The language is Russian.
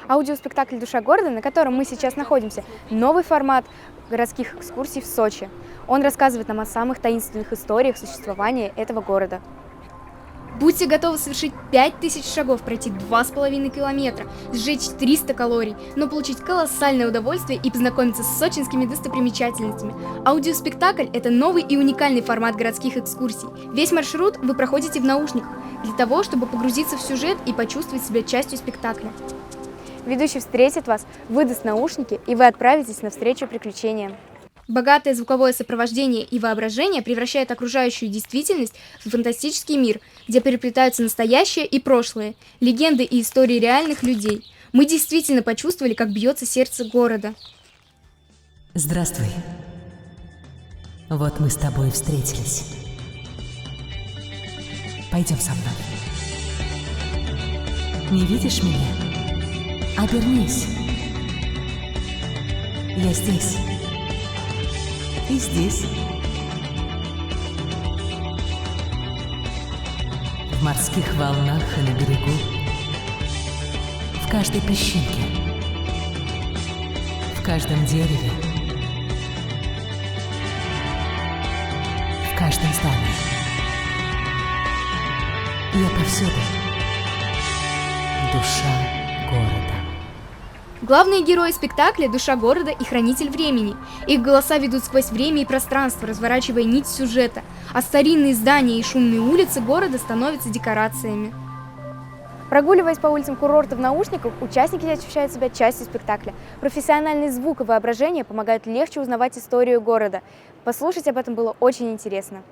Аудиоспектакль «Душа города», на котором мы сейчас находимся, новый формат городских экскурсий в Сочи. Он рассказывает нам о самых таинственных историях существования этого города. Будьте готовы совершить 5000 шагов, пройти 2,5 километра, сжечь 300 калорий, но получить колоссальное удовольствие и познакомиться с сочинскими достопримечательностями. Аудиоспектакль – это новый и уникальный формат городских экскурсий. Весь маршрут вы проходите в наушниках, для того, чтобы погрузиться в сюжет и почувствовать себя частью спектакля. Ведущий встретит вас, выдаст наушники, и вы отправитесь навстречу приключениям. Богатое звуковое сопровождение и воображение превращает окружающую действительность в фантастический мир, где переплетаются настоящее и прошлое, легенды и истории реальных людей. Мы действительно почувствовали, как бьется сердце города. Здравствуй. Вот мы с тобой и встретились. Пойдем со мной. Не видишь меня? Обернись. Я здесь. И здесь. В морских волнах и на берегу. В каждой песчинке. В каждом дереве. В каждом здании. Я повсюду. Душа города. Главные герои спектакля – душа города и хранитель времени. Их голоса ведут сквозь время и пространство, разворачивая нить сюжета, а старинные здания и шумные улицы города становятся декорациями. Прогуливаясь по улицам курорта в наушниках, участники ощущают себя частью спектакля. Профессиональный звук и воображение помогают легче узнавать историю города. Послушать об этом было очень интересно.